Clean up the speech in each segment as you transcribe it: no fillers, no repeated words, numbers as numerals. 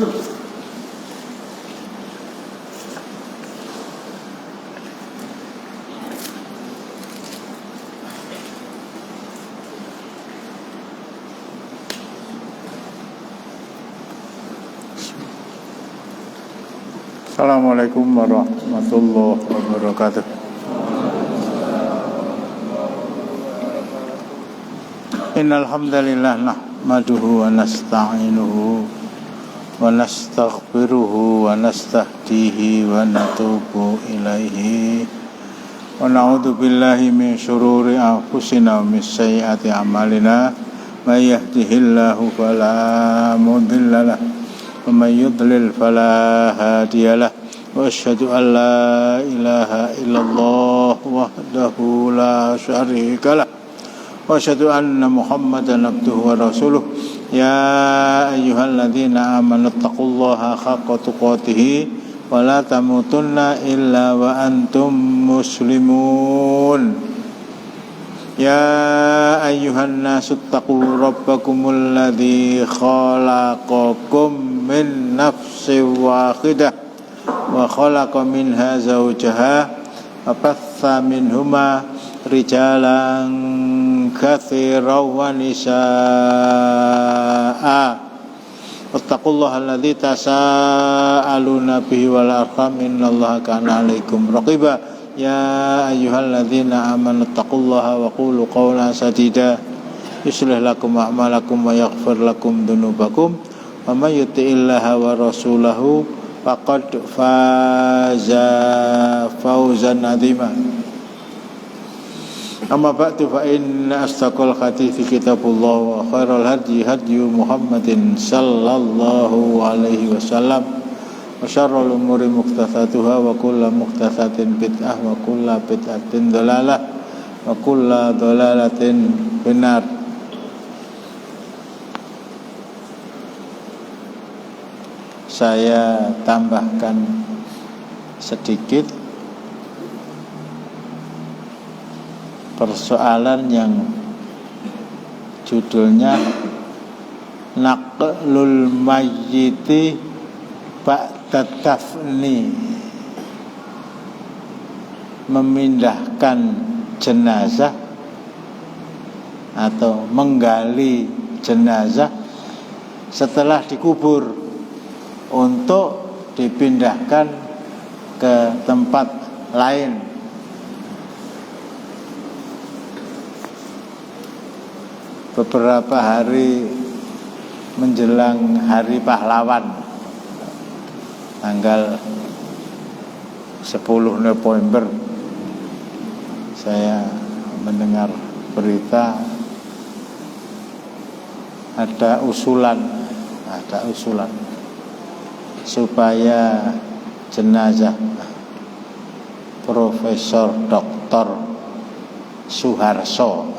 Assalamualaikum warahmatullahi wabarakatuh. Innal hamdalillah nahmaduhu wa nasta'inuhu wa nastaghfiruhu wa nastahdihi wa natubu ilaihi wa na'udzu billahi min syururi anfusina wa min sayyiati a'malina may yahdihillahu fala mudilla lahu wa may yudlil fala hadiyalah wa asyhadu an la ilaha illallah wahdahu la syarikalah wa asyhadu anna Muhammadan abduhu wa rasuluh. Ya ayyuhalladzina amanu taqullaha haqqa tuqatih wa la tamutunna illa wa antum muslimun. Ya ayyuhan nasu taqu rabbakumul ladzi khalaqakum min nafsin wahidah wa khalaqa minha zawjaha wa batha minhuma rijalan katsiran wa nisaa. Wattaqullaha alladzi tasaaluna bihi wal arham innallaha kana 'alaikum raqiba. Ya ayyuhalladzina amanu taqullaha wa qulu qawlan sadida yuslih lakum a'malakum wa yaghfir lakum dzunubakum wa may yuti'illaha wa rasulahu faqad faza fawzan 'azima. Amma ba'du fa inna astaqal hadithi kitabullah wa khairal hadi hadyu Muhammadin sallallahu alaihi wasallam wa syarrul umuri muhdatsatuha wa kullu muhdatsatin bid'ah wa kullu bid'atin dhalalah wa kullu dhalalatin finnar. Saya tambahkan sedikit persoalan yang judulnya naqlul mayyiti ba'da tafni, memindahkan jenazah atau menggali jenazah setelah dikubur untuk dipindahkan ke tempat lain. Beberapa hari menjelang Hari Pahlawan tanggal 10 November saya mendengar berita ada usulan supaya jenazah Profesor Dr. Suharso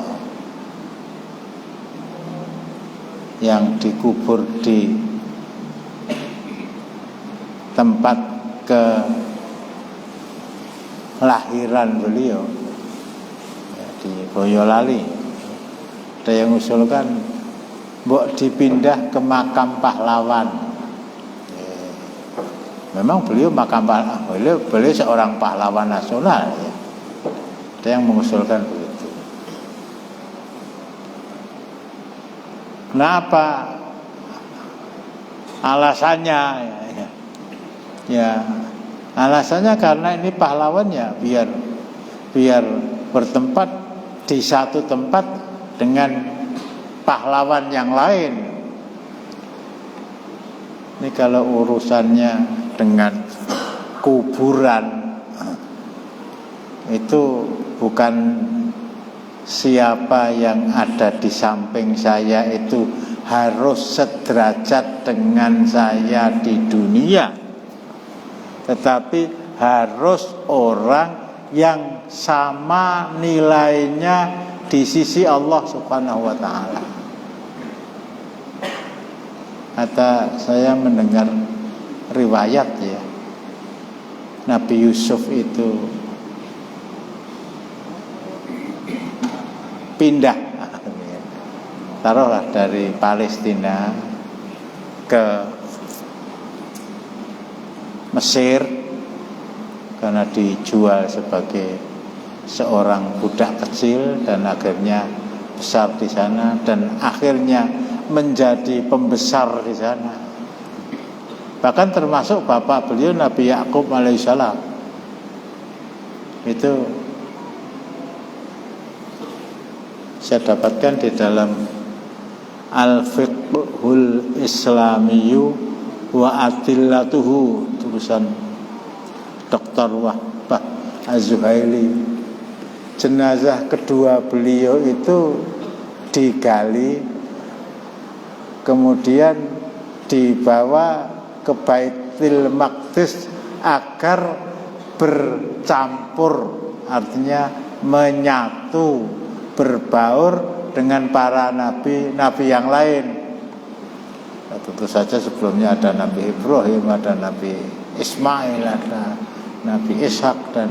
yang dikubur di tempat kelahiran beliau di Boyolali, ada yang usulkan mbok dipindah ke makam pahlawan. Memang beliau makam pahlawan, beliau seorang pahlawan nasional ya. Ada yang mengusulkan begitu. Kenapa? Alasannya ya alasannya karena ini pahlawannya biar bertempat di satu tempat dengan pahlawan yang lain. Ini kalau urusannya dengan kuburan itu bukan siapa yang ada di samping saya itu harus sederajat dengan saya di dunia, tetapi harus orang yang sama nilainya di sisi Allah Subhanahu wa ta'ala. Kata saya mendengar riwayat ya, Nabi Yusuf itu pindah, taruhlah dari Palestina ke Mesir karena dijual sebagai seorang budak kecil dan akhirnya besar di sana dan akhirnya menjadi pembesar di sana. Bahkan termasuk bapak beliau Nabi Yakub alaihissalam. Itu saya dapatkan di dalam Al-Fiqhul Islamiyyu wa Adillatuhu, tulisan Dr. Wahbah Az-Zuhaili. Jenazah kedua beliau itu digali, kemudian dibawa ke Baitul Maqdis agar bercampur, artinya menyatu, berbaur dengan para nabi yang lain. Nah, tentu saja sebelumnya ada Nabi Ibrahim, ada Nabi Ismail, ada Nabi Ishak dan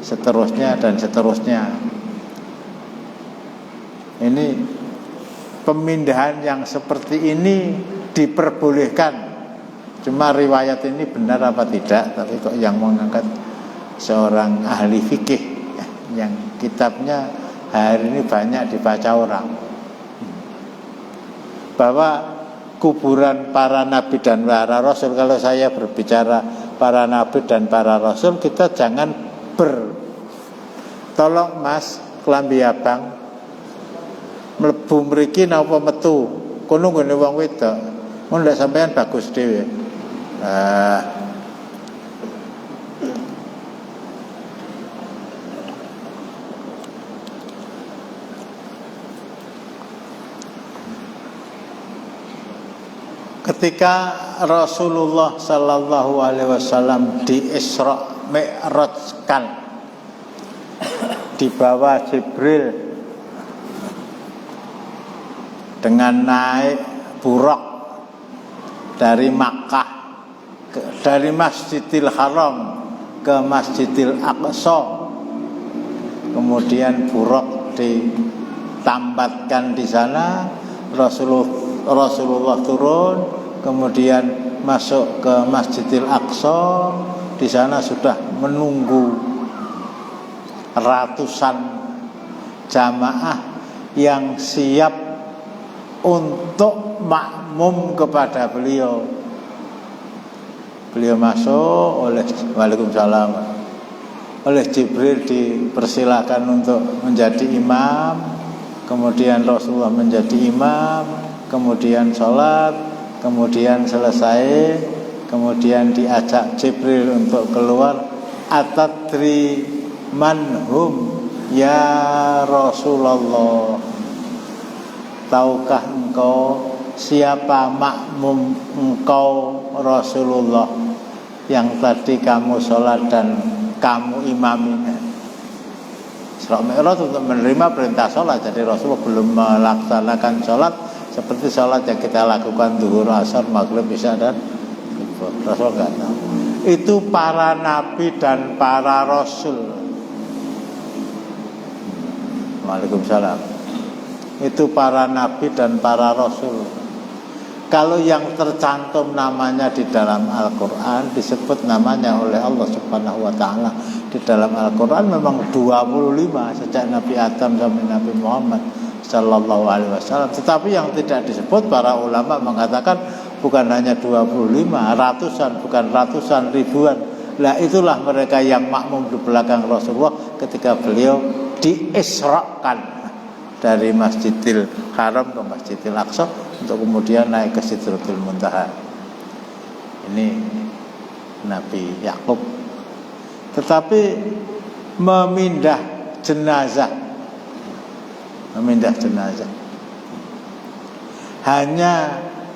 seterusnya dan seterusnya. Ini pemindahan yang seperti ini diperbolehkan. Cuma riwayat ini benar apa tidak, tapi kok yang mengangkat seorang ahli fikih yang kitabnya hari ini banyak dibaca orang, bahwa kuburan para nabi dan para rasul, kalau saya berbicara para nabi dan para rasul, kita jangan tolong mas klambi abang mlebu mriki napa metu kono nggone wong wedok mun ndak sampean bagus dhewe. Ketika Rasulullah sallallahu alaihi wasallam di Isra Mi'rajkan, dibawa Jibril dengan naik buraq dari Makkah, dari Masjidil Haram ke Masjidil Aqsa. Kemudian buraq ditambatkan di sana, Rasulullah turun, kemudian masuk ke Masjidil Aqsa. Di sana sudah menunggu ratusan jamaah yang siap untuk makmum kepada beliau. Beliau masuk Waalaikumsalam, oleh Jibril dipersilakan untuk menjadi imam. Kemudian Rasulullah menjadi imam, kemudian sholat, kemudian selesai, kemudian diajak Jibril untuk keluar. Atadri manhum ya Rasulullah, tahukah engkau siapa makmum engkau Rasulullah yang tadi kamu sholat dan kamu imaminya? Isra Mi'raj untuk menerima perintah sholat. Jadi Rasulullah belum melaksanakan sholat seperti sholat yang kita lakukan zuhur, asar, maghrib, isya dan Rasul enggak tahu. Itu para nabi dan para rasul. Waalaikumsalam. Itu para nabi dan para rasul. Kalau yang tercantum namanya di dalam Al-Quran, disebut namanya oleh Allah Subhanahu wa ta'ala di dalam Al-Quran memang 25 sejak Nabi Adam sampai Nabi Muhammad sallallahu alaihi wasallam. Tetapi yang tidak disebut, para ulama mengatakan bukan hanya 25, ratusan, bukan ratusan, ribuan. Lah itulah mereka yang makmum di belakang Rasulullah ketika beliau diisrakan dari Masjidil Haram ke Masjidil Aqsa untuk kemudian naik ke Sidratul Muntaha. Ini Nabi Yakub. Tetapi memindah jenazah hanya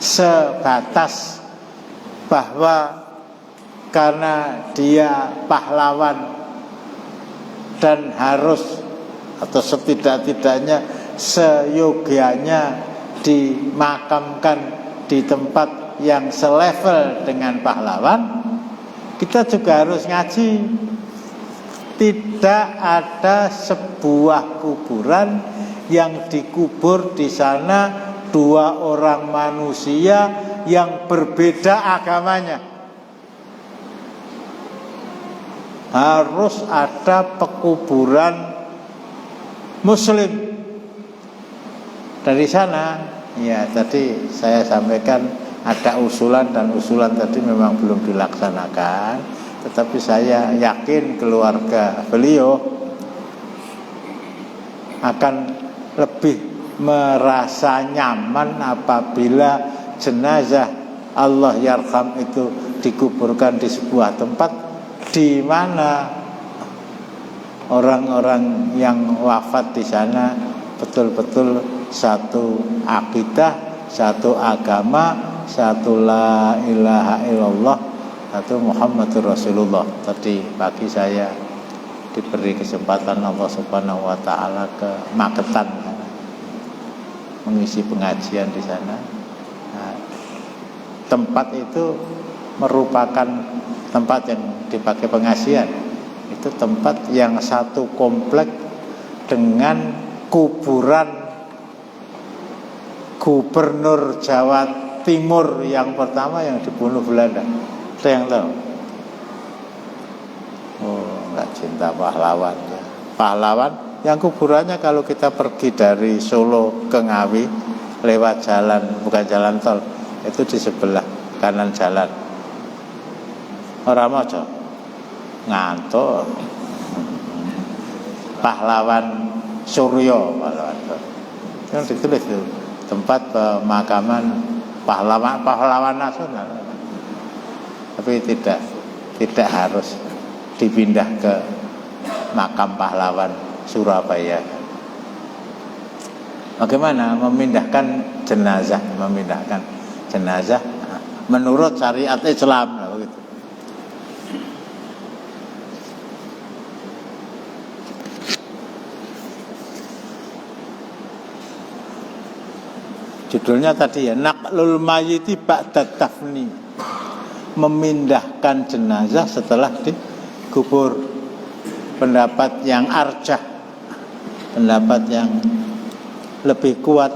sebatas bahwa karena dia pahlawan dan harus atau setidak-tidaknya seyogianya dimakamkan di tempat yang selevel dengan pahlawan, kita juga harus ngaji. Tidak ada sebuah kuburan yang dikubur di sana dua orang manusia yang berbeda agamanya. harus ada pekuburan muslim. Dari sana, ya tadi saya sampaikan ada usulan, dan usulan tadi memang belum dilaksanakan, tetapi saya yakin keluarga beliau akan lebih merasa nyaman apabila jenazah Allah yarham itu dikuburkan di sebuah tempat di mana orang-orang yang wafat di sana betul-betul satu akidah, satu agama, satu la ilaha illallah, satu Muhammadur Rasulullah. Tadi pagi saya diberi kesempatan Allah Subhanahu wa taala ke Magetan mengisi pengajian di sana. Nah, tempat itu merupakan tempat yang dipakai pengajian. Itu tempat yang satu komplek dengan kuburan Gubernur Jawa Timur yang pertama yang dibunuh Belanda. Ada yang tahu? Oh, enggak cinta pahlawan ya. Pahlawan yang kuburannya kalau kita pergi dari Solo ke Ngawi lewat jalan, bukan jalan tol, itu di sebelah kanan jalan. Ora maca ngantuk. Pahlawan Suryo, pahlawan. Yang ditulis itu tempat pemakaman pahlawan nasional. Tapi tidak harus dipindah ke makam pahlawan Surabaya. Bagaimana memindahkan jenazah menurut syariat Islam begitu. Judulnya tadi ya, naqlul mayyiti ba'da tafni, memindahkan jenazah setelah dikubur. Pendapat yang arjah, pendapat yang lebih kuat,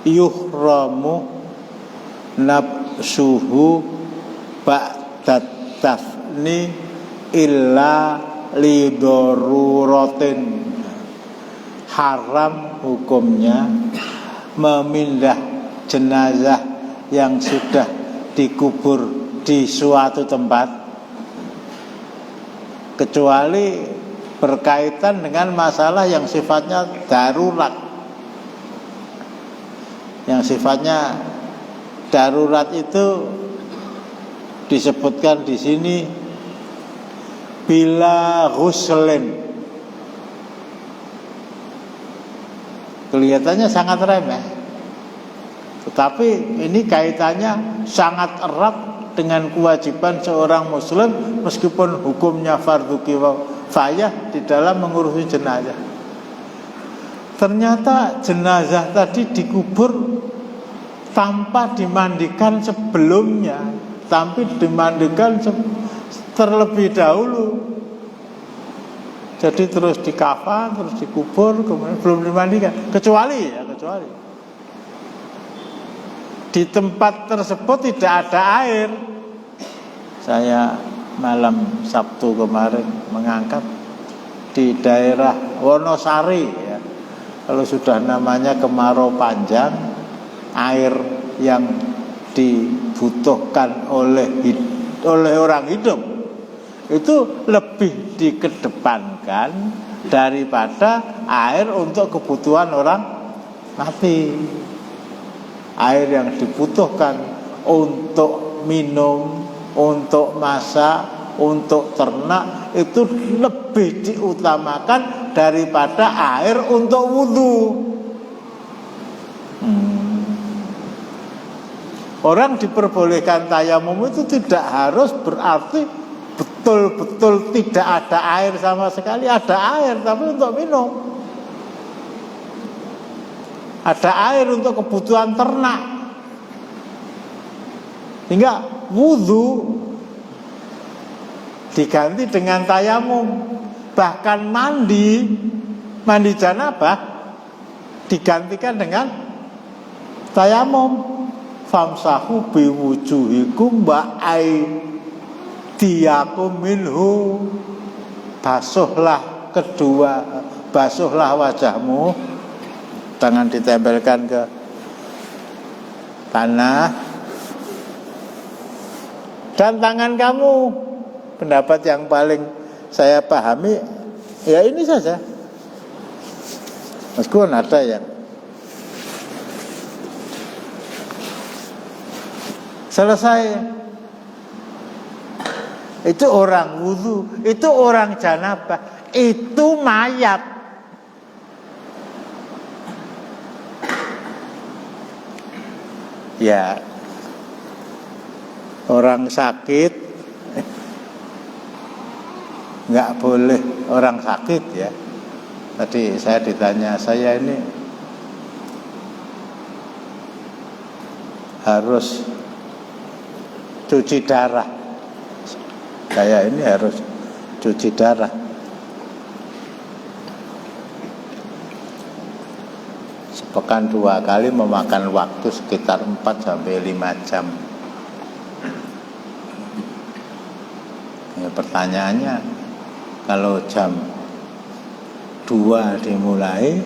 yuhramu nabsuhu ba'da tafni illa lidoruratin. Haram hukumnya memindah jenazah yang sudah dikubur di suatu tempat kecuali berkaitan dengan masalah yang sifatnya darurat. Yang sifatnya darurat itu disebutkan di sini bila ghuslin. Kelihatannya sangat remeh, tetapi ini kaitannya sangat erat dengan kewajiban seorang muslim meskipun hukumnya fardhu kifayah di dalam mengurusi jenazah. Ternyata jenazah tadi dikubur tanpa dimandikan sebelumnya, tapi dimandikan terlebih dahulu. Jadi terus dikafan, terus dikubur, kemudian belum dimandikan. Kecuali di tempat tersebut tidak ada air. Saya malam Sabtu kemarin mengangkat di daerah Wonosari ya. Kalau sudah namanya kemarau panjang, air yang dibutuhkan oleh orang hidup itu lebih dikedepankan daripada air untuk kebutuhan orang mati. Air yang dibutuhkan untuk minum, untuk masak, untuk ternak itu lebih diutamakan daripada air untuk wudhu. Orang diperbolehkan tayamum itu tidak harus berarti betul-betul tidak ada air sama sekali. Ada air tapi untuk minum. Ada air untuk kebutuhan ternak. Hingga wudhu diganti dengan tayamum. Bahkan mandi janabah digantikan dengan tayamum. Famsahu biwujuhikum ba'ai diyakum minhu. basuhlah wajahmu, tangan ditempelkan ke tanah, dan tangan kamu, pendapat yang paling saya pahami ya ini saja, meskipun ada yang selesai. Itu orang wudu, itu orang janabah, itu mayat. Ya, orang sakit nggak boleh, orang sakit ya. Tadi saya ditanya, saya ini harus cuci darah. Saya ini harus cuci darah. Sepekan 2 kali memakan waktu sekitar 4-5 jam. Ya, pertanyaannya, kalau jam 2 dimulai,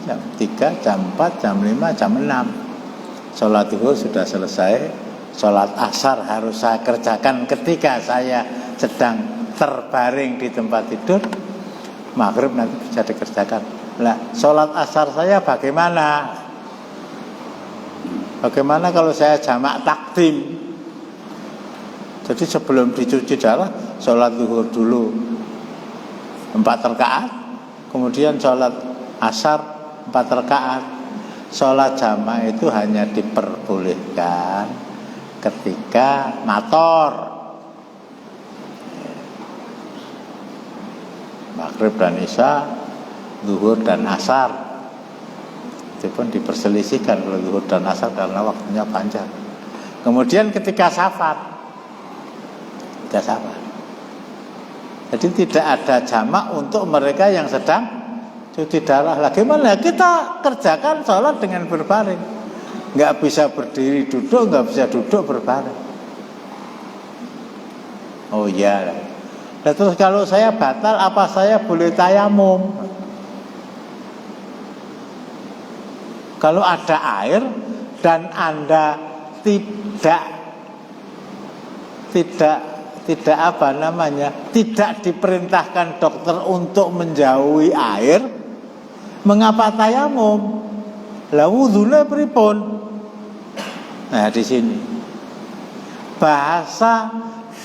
jam 3, jam 4, jam 5, jam 6 sholat zuhur sudah selesai. Sholat asar harus saya kerjakan ketika saya sedang terbaring di tempat tidur. Maghrib nanti bisa dikerjakan. Nah, sholat asar saya bagaimana? Bagaimana kalau saya jamak takdim? Jadi sebelum dicuci darah, sholat zuhur dulu 4 rakaat, kemudian sholat asar 4 rakaat. Sholat jamak itu hanya diperbolehkan ketika mator, maghrib dan isya, zuhur dan asar. Itu pun diperselisihkan kalau zuhur dan asar karena waktunya panjang. Kemudian ketika safar. Jadi tidak ada jamak untuk mereka yang sedang cuci darah. Lagi mana kita kerjakan sholat dengan berbaring. Nggak bisa berdiri duduk, nggak bisa duduk berbaring. Oh iya. Nah, terus kalau saya batal, apa saya boleh tayamum? Kalau ada air dan Anda tidak diperintahkan dokter untuk menjauhi air, mengapa tayamum? Lah wudhunya pripun? Nah, di sini bahasa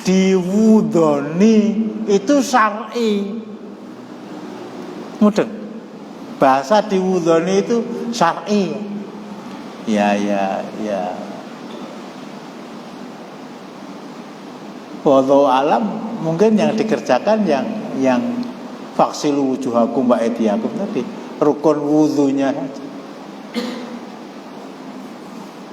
diwudoni itu syar'i. Mudeng. Bahasa diwudoni itu syar'i. Ya. Wallahu alam, mungkin yang dikerjakan yang faksilu wujuhakum wa aydiyakum tadi, rukun wudunya saja.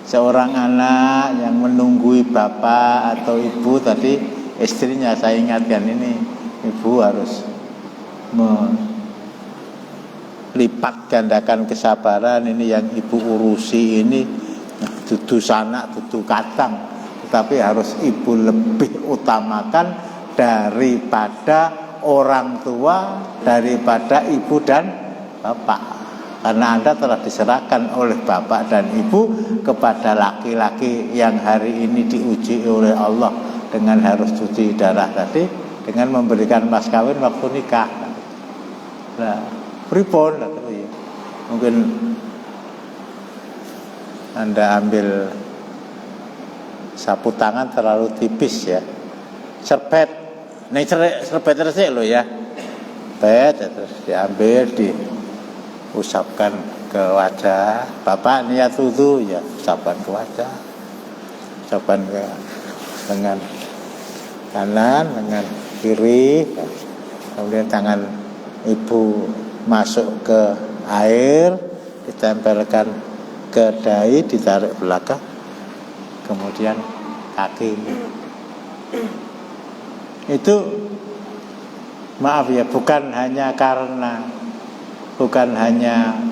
Seorang anak yang menunggui bapak atau ibu tadi, istrinya saya ingatkan ini, ibu harus melipat gandakan kesabaran. Ini yang ibu urusi ini dudu sanak, dudu katang, tetapi harus ibu lebih utamakan daripada orang tua, daripada ibu dan bapak. Karena Anda telah diserahkan oleh bapak dan ibu kepada laki-laki yang hari ini diuji oleh Allah dengan harus cuci darah tadi, dengan memberikan mas kawin waktu nikah. Nah, pripun? Mungkin Anda ambil sapu tangan terlalu tipis ya, serbet, nih serbet resik lo ya, terus diambil usapkan ke wajah. Bapak niat wudu ya, usapkan ke wajah, usapkan ke lengan kanan, lengan kiri, kemudian tangan ibu masuk ke air, ditempelkan ke dahi, ditarik belakang, kemudian kaki. Itu maaf ya, bukan hanya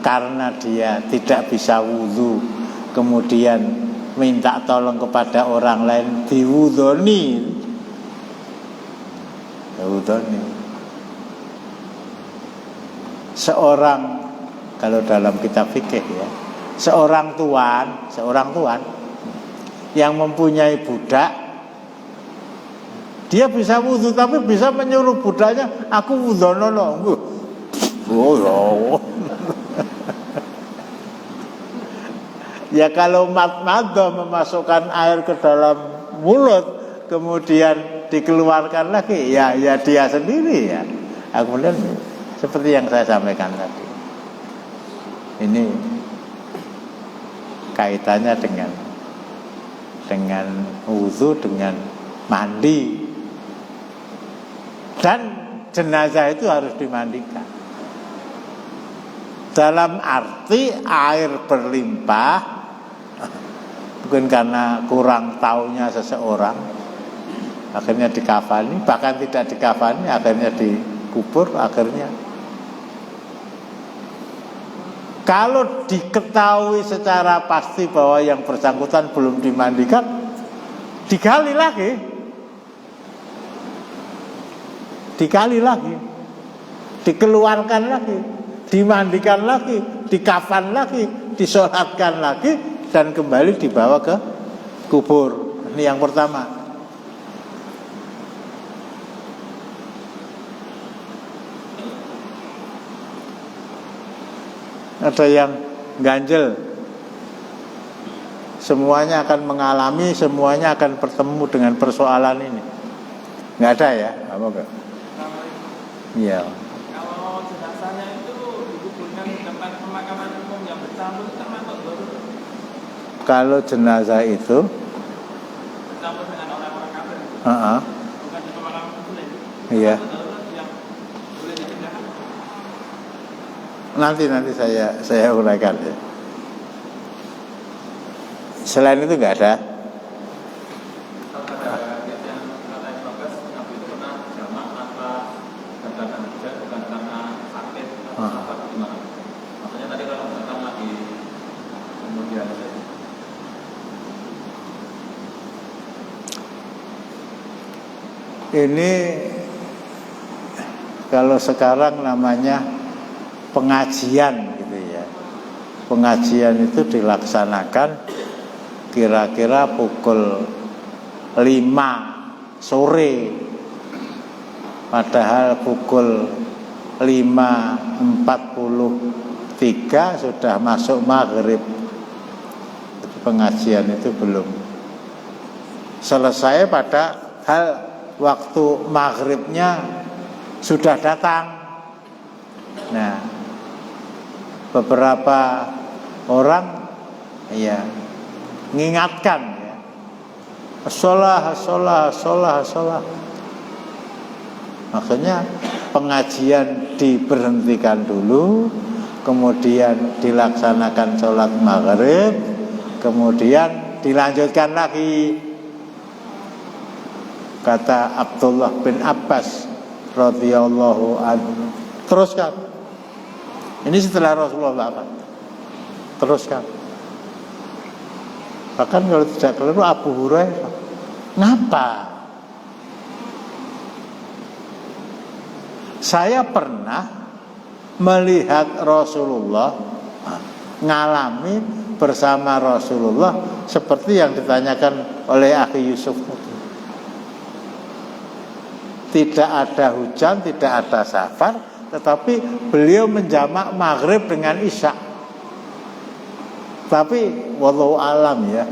karena dia tidak bisa wudu kemudian minta tolong kepada orang lain diwudoni. seudone. Seorang, kalau dalam kitab fikih ya, seorang tuan yang mempunyai budak, dia bisa wudhu tapi bisa menyuruh budaknya, aku wudhono lo. Ya kalau mado memasukkan air ke dalam mulut kemudian dikeluarkan lagi, ya dia sendiri ya. Kemudian seperti yang saya sampaikan tadi, ini kaitannya dengan wudu, dengan mandi, dan jenazah itu harus dimandikan. Dalam arti air berlimpah, mungkin karena kurang taunya seseorang, akhirnya dikafani, bahkan tidak dikafani, akhirnya dikubur. Akhirnya kalau diketahui secara pasti bahwa yang bersangkutan belum dimandikan, digali lagi, dikeluarkan lagi, dimandikan lagi, dikafan lagi, disolatkan lagi, dan kembali dibawa ke kubur. Ini yang pertama. Ada yang ganjel, semuanya akan mengalami, semuanya akan bertemu dengan persoalan ini. Nggak ada ya? Apa enggak? Iya. Kalau jenazahnya itu dikuburkan di tempat pemakaman umum yang bercampur, termasuk baru. Kalau jenazah itu Bercampur dengan orang-orang kafir. Bukan di pemakaman muslim. Iya. Yang boleh dipindahkan. Nanti saya uraikan ya. Selain itu nggak ada. Kalau ada yang kata Bagas, Nabi itu pernah jamak antara dadakan hujan bukan karena sakit atau apa gimana? Maksudnya tadi kalau datang lagi kemudian Ini kalau sekarang namanya pengajian gitu ya. Pengajian itu dilaksanakan kira-kira pukul 5 sore, padahal pukul 5.43 sudah masuk maghrib. Pengajian itu belum selesai, pada hal waktu maghribnya sudah datang. Nah, beberapa orang ya mengingatkan ya, sholah. Maksudnya pengajian diberhentikan dulu, kemudian dilaksanakan sholat maghrib, kemudian dilanjutkan lagi. Kata Abdullah bin Abbas radhiyallahu anhu, teruskan. Ini setelah Rasulullah wafat, teruskan. Bahkan kalau tidak keliru Abu Hurairah, ngapa? Saya pernah melihat Rasulullah, ngalami bersama Rasulullah seperti yang ditanyakan oleh Akhi Yusuf tadi. Tidak ada hujan, tidak ada safar, tetapi beliau menjamak maghrib dengan isya. Tapi wallahu alam ya,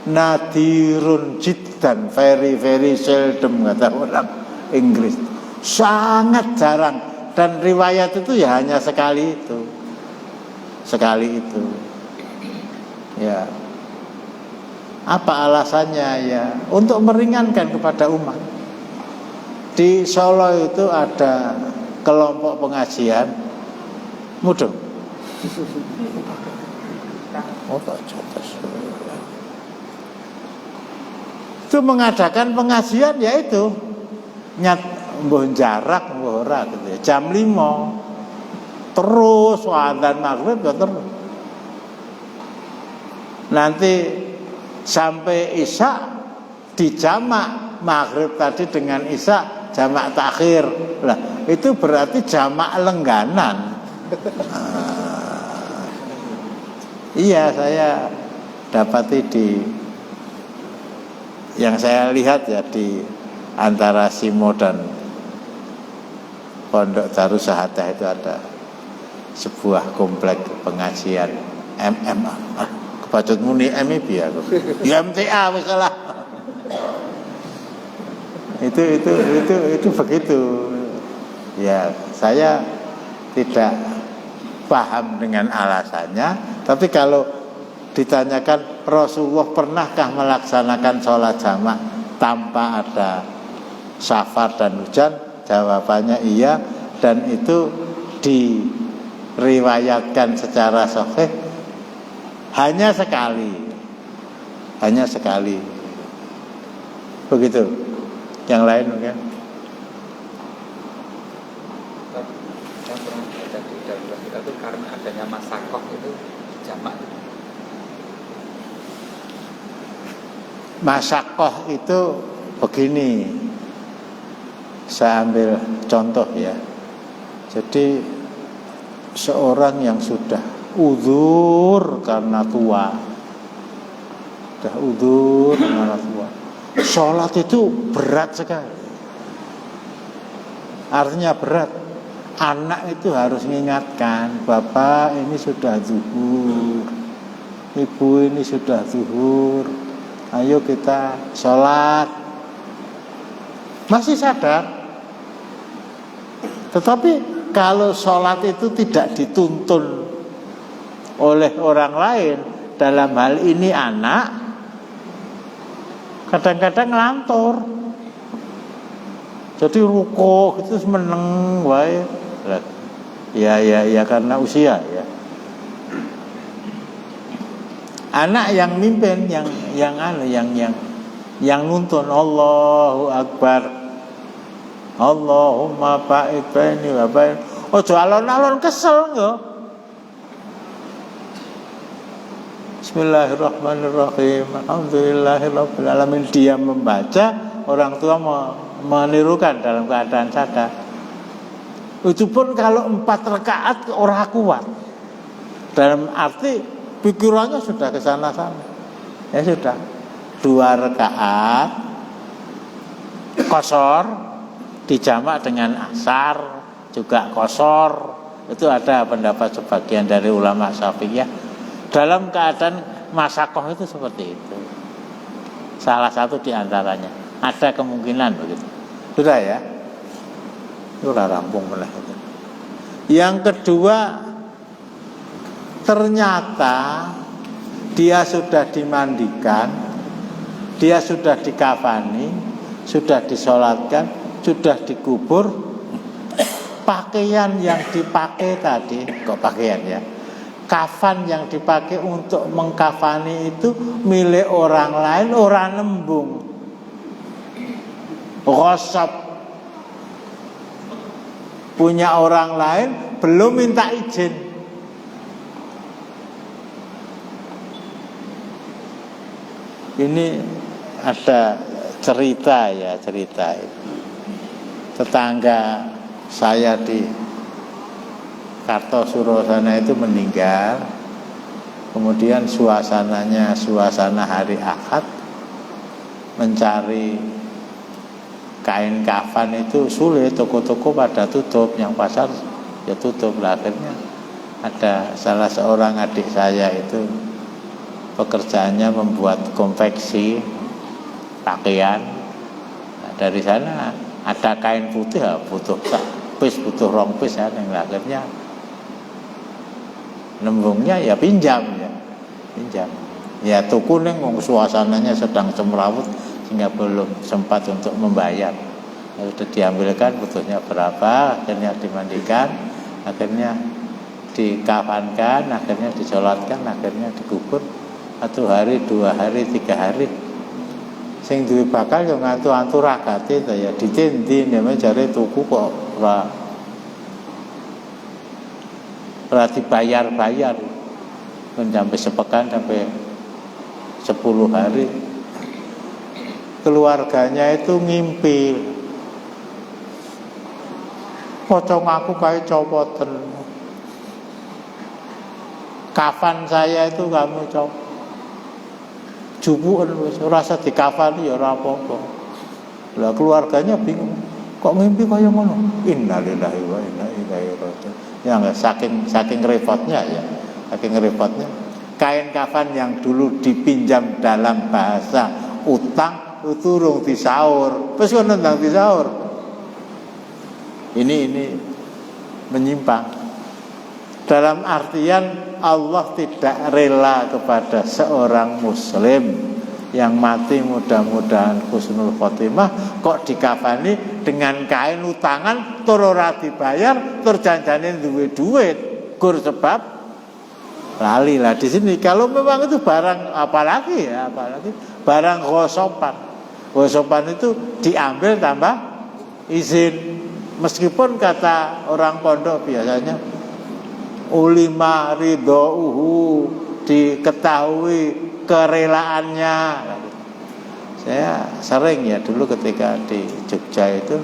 nadirun jiddan, very seldom, kata orang Inggris, sangat jarang. Dan riwayat itu ya hanya sekali itu ya. Apa alasannya? Ya untuk meringankan kepada umat. Di Solo itu ada kelompok pengajian mudeng. Itu mengadakan pengajian, yaitu nyat mbuh jarak mbuh ora gitu ya. Jam 5 terus adzan maghrib ya terus. Nanti sampai isya dijamak maghrib tadi dengan isya jamak takhir. Lah, itu berarti jamak lengganan. Iya, saya dapati yang saya lihat ya di antara Simo dan Pondok Darussahadah itu ada sebuah komplek pengajian MMA. Kebacut muni MIB aku. Ya MTA misalnya. Itu begitu. Ya, saya tidak paham dengan alasannya, tapi kalau ditanyakan Rasulullah pernahkah melaksanakan sholat jamak tanpa ada safar dan hujan, jawabannya iya, dan itu diriwayatkan secara sahih hanya sekali begitu. Yang lain mungkin yang pernah baca di dalam kita itu karena adanya masakoh itu jamak. Masakoh itu begini, saya ambil contoh ya. Jadi seorang yang sudah uzur karena tua, sholat itu berat sekali. Artinya berat. Anak itu harus mengingatkan, bapak ini sudah zuhur, ibu ini sudah zuhur, ayo kita sholat. Masih sadar. Tetapi kalau sholat itu tidak dituntun oleh orang lain, dalam hal ini anak, kadang-kadang ngelantur. Jadi ruko itu meneng wae. Ya karena usia ya. Anak yang mimpin, yang nuntun Allahu Akbar, Allahumma ba'id baini wa bain. Ojo alon-alon kesel yo. Bismillahirrahmanirrahim. Alhamdulillahirabbil alamin. Dia membaca, orang tua menirukan dalam keadaan sadar. Itu pun kalau 4 rakaat orang kuat. Dalam arti pikirannya sudah ke sana-sana. Ya sudah. 2 rakaat qashar dijamak dengan asar juga qashar. Itu ada pendapat sebagian dari ulama Syafi'iyah. Dalam keadaan masakoh itu seperti itu. Salah satu di antaranya. Ada kemungkinan begitu. Sudah ya. Itu rampung belah itu. Yang kedua, ternyata dia sudah dimandikan, dia sudah dikafani, sudah disolatkan, sudah dikubur. Pakaian yang dipakai tadi, kok pakaian ya? Kafan yang dipakai untuk mengkafani itu milik orang lain, orang nembung. Ghasab, punya orang lain, belum minta izin. Ini ada cerita. Tetangga saya di Kartosuro sana itu meninggal. Kemudian suasananya suasana hari Ahad, mencari kain kafan itu sulit, toko-toko pada tutup, yang pasar ya tutup. Akhirnya ada salah seorang adik saya itu pekerjaannya membuat konveksi pakaian. Nah, dari sana ada kain putih, ya, butuh rong pis ya, yang akhirnya nembungnya ya pinjam. Ya tuku ning suasananya sedang semrawut sehingga belum sempat untuk membayar. Sudah diambilkan, butuhnya berapa, akhirnya dimandikan, akhirnya dikafankan, akhirnya disolatkan, akhirnya dikubur. 1 hari, 2 hari, 3 hari. Sing duwe bakal yo ngantu-antu ragate ta ya ditendi nek jare tuku kok ora dibayar-bayar. Sampai sepekan, sampai 10 hari. Keluarganya itu ngimpi pocong aku kayak copoten. Kafan saya itu kamu copot. Jupuken wis ora usah dikafani ya ora apa-apa. Lah keluarganya bingung. Kok mimpi kaya ngono? Innalillahi wa inna ilaihi raji'un. Ya enggak, saking repotnya ya. Saking repotnya. Kain kafan yang dulu dipinjam dalam bahasa utang itu urung disaur. Wis kono ndang disaur. Ini menyimpang. Dalam artian Allah tidak rela kepada seorang muslim yang mati mudah-mudahan husnul khotimah kok dikafani dengan kain utangan tur ora dibayar tur janjane duwe duit gur sebab lali lah di sini. Kalau memang itu barang apalagi barang ghosopan itu diambil tanpa izin, meskipun kata orang pondok biasanya ulima ridho'uhu, diketahui kerelaannya. Saya sering ya dulu ketika di Jogja itu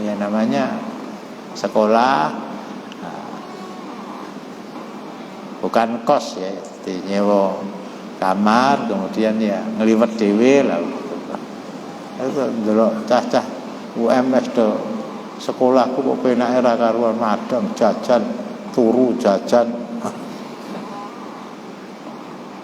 ya namanya sekolah, bukan kos ya, di nyewa kamar kemudian ya ngeliwet dhewe lah gitu. Itu ndelok cah-cah UMS do sekolahku kok penake ra karuan, madang jajan turu jajan.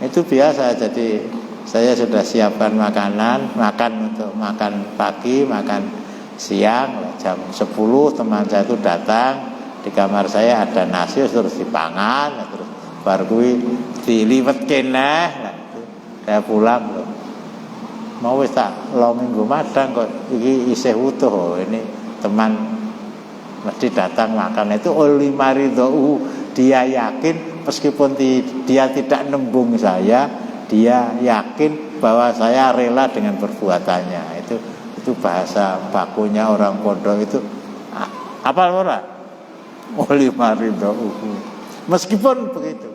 Itu biasa. Jadi saya sudah siapkan makan untuk makan pagi, makan siang. Jam 10 teman saya itu datang, di kamar saya ada nasi terus dipangan, terus baru kuwi diliwet keneh. Saya pulang loh. Mau wis tak lo minggu madang kok iki isih utuh. Ini teman mesti datang makan. Itu ulima ridho'u, dia yakin meskipun dia tidak nembung saya, dia yakin bahwa saya rela dengan perbuatannya. Itu bahasa bakunya orang pondok itu. Apa ora? Ulima ridho'u. Meskipun begitu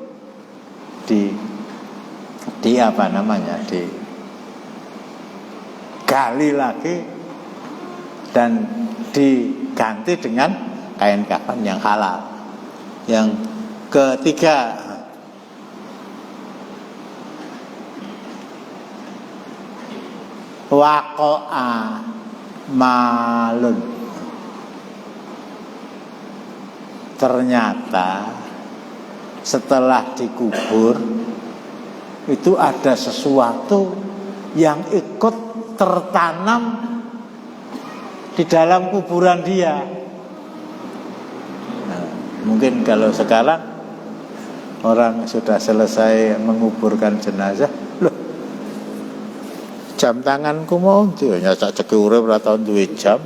di apa namanya, digali lagi dan diganti dengan kain kafan yang halal. Yang ketiga, waqa'a malun. Ternyata setelah dikubur itu ada sesuatu yang ikut tertanam di dalam kuburan dia. Nah, mungkin kalau sekarang orang sudah selesai menguburkan jenazah, loh, jam tanganku mau dia sak ceki urip ora tau duwe jam.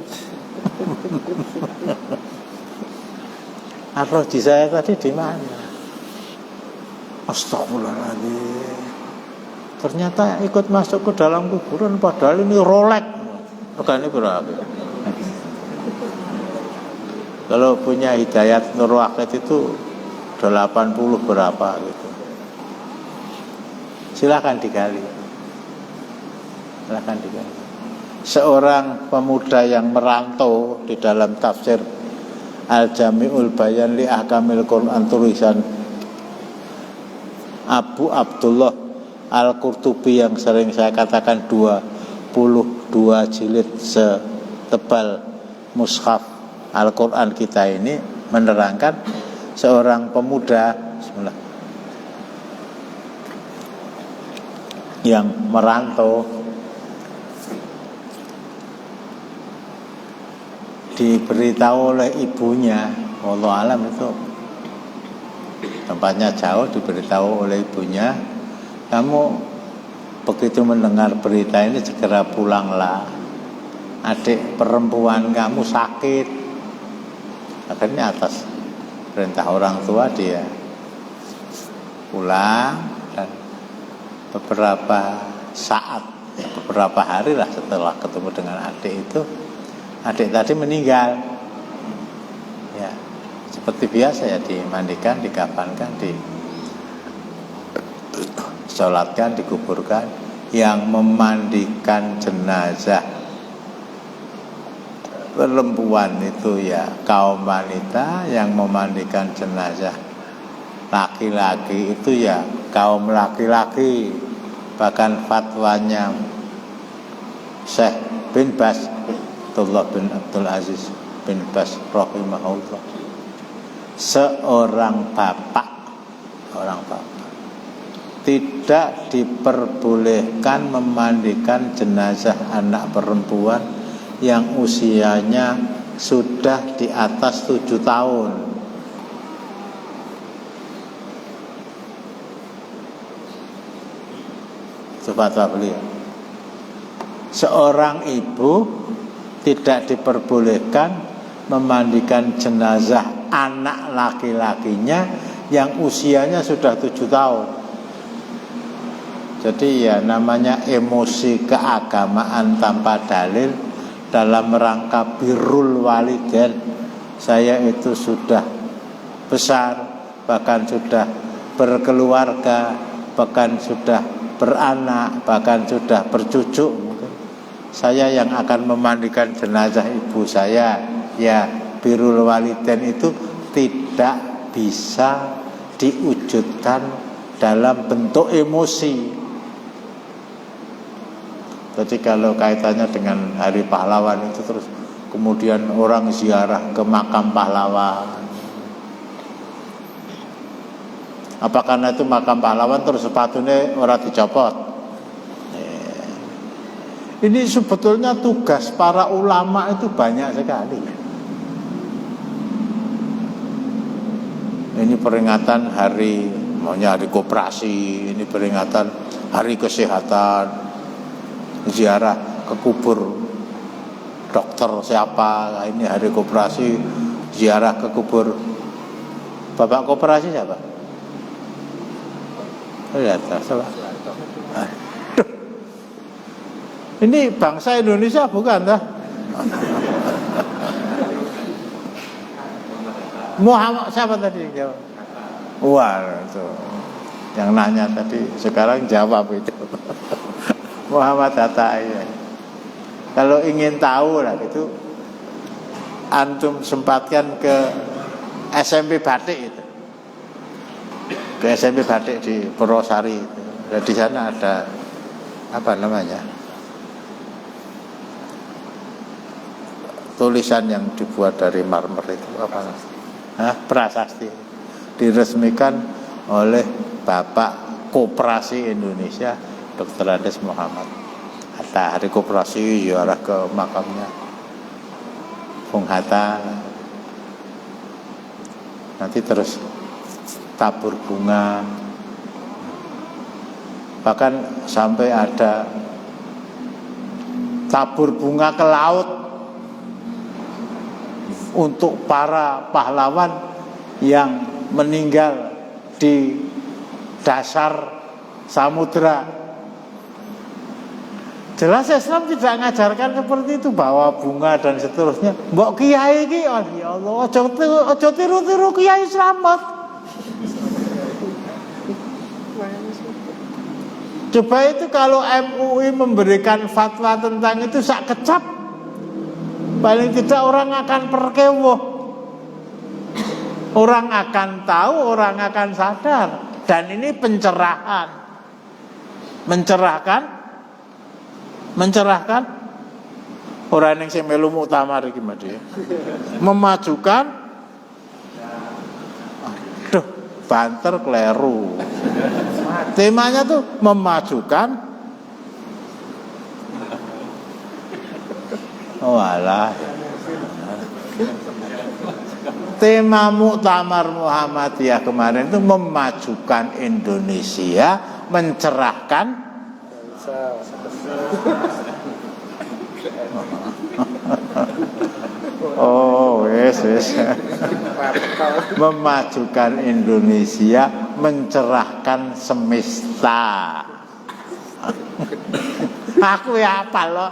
Arloji saya tadi di mana? Astagfirullahaladzim. Ternyata ikut masuk ke dalam kuburan, padahal ini Rolex. Regane berapa? Kalau punya Hidayat Nur Waqid itu 80 berapa gitu. Silakan digali. Seorang pemuda yang merantau, di dalam tafsir Al-Jami'ul Bayan li Ahkamil Quran tulisan Abu Abdullah Al-Qurtubi yang sering saya katakan 22 jilid setebal mushaf Al-Quran kita ini, menerangkan seorang pemuda yang merantau, diberitahu oleh ibunya, wallahu alam itu tempatnya jauh, diberitahu oleh ibunya, kamu begitu mendengar berita ini segera pulanglah, adik perempuan kamu sakit. Akhirnya atas perintah orang tua dia pulang, dan beberapa saat, beberapa hari lah setelah ketemu dengan adik itu, adik tadi meninggal. Ya, seperti biasa ya, dimandikan, dikafankan, disolatkan, dikuburkan. Yang memandikan jenazah perempuan itu ya kaum wanita, yang memandikan jenazah laki-laki itu ya kaum laki-laki. Bahkan fatwanya Syekh bin Baz, Abdullah bin Abdul Aziz bin Baz rahimahullah, seorang bapak tidak diperbolehkan memandikan jenazah anak perempuan yang usianya sudah di atas 7 tahun. Fatwa beliau, seorang ibu tidak diperbolehkan memandikan jenazah anak laki-lakinya yang usianya sudah 7 tahun. Jadi ya namanya emosi keagamaan tanpa dalil dalam rangka birrul walidain. Saya itu sudah besar, bahkan sudah berkeluarga, bahkan sudah beranak, bahkan sudah bercucu. Saya yang akan memandikan jenazah ibu saya, ya birrul walidain itu tidak bisa diwujudkan dalam bentuk emosi. Jadi kalau kaitannya dengan hari pahlawan itu terus kemudian orang ziarah ke makam pahlawan, apa karena itu makam pahlawan terus sepatunya orang dicopot? Ini sebetulnya tugas para ulama itu banyak sekali. Ini peringatan hari, maunya hari koperasi, ini peringatan hari kesehatan, ziarah ke kubur dokter siapa, ini hari koperasi, ziarah ke kubur bapak koperasi siapa? Lihat, salah. Aduh. Ini bangsa Indonesia bukan dah? Muhammad siapa tadi yang jawab? Wah, itu yang nanya tadi sekarang jawab itu. Muhammad Hatta ya. Kalau ingin tahu lah itu, antum sempatkan ke SMP Batik itu, ke SMP Batik di Purwosari itu. Dan di sana ada apa namanya, tulisan yang dibuat dari marmer itu apa? Prasasti diresmikan oleh Bapak Koperasi Indonesia Dr. Andes Muhammad Hatta. Hari koperasi ziarah ke makamnya Bung Hatta, nanti terus tabur bunga, bahkan sampai ada tabur bunga ke laut untuk para pahlawan yang meninggal di dasar samudra. Jelas Islam tidak mengajarkan seperti itu, bawa bunga dan seterusnya. Mbok kiai iki, oh ya Allah, aja tiru-tiru kiai selamat. Coba itu kalau MUI memberikan fatwa tentang itu sak kecap, paling tidak orang akan perkewuh, orang akan tahu, orang akan sadar. Dan ini pencerahan, mencerahkan orang yang melu muktamar iki Mas, memajukan, aduh banter kleru. Temanya tuh memajukan, walah. Tema Muktamar Muhammadiyah kemarin itu memajukan Indonesia, mencerahkan. Oh, yes. Memajukan Indonesia, mencerahkan semesta. Aku ya apa loh?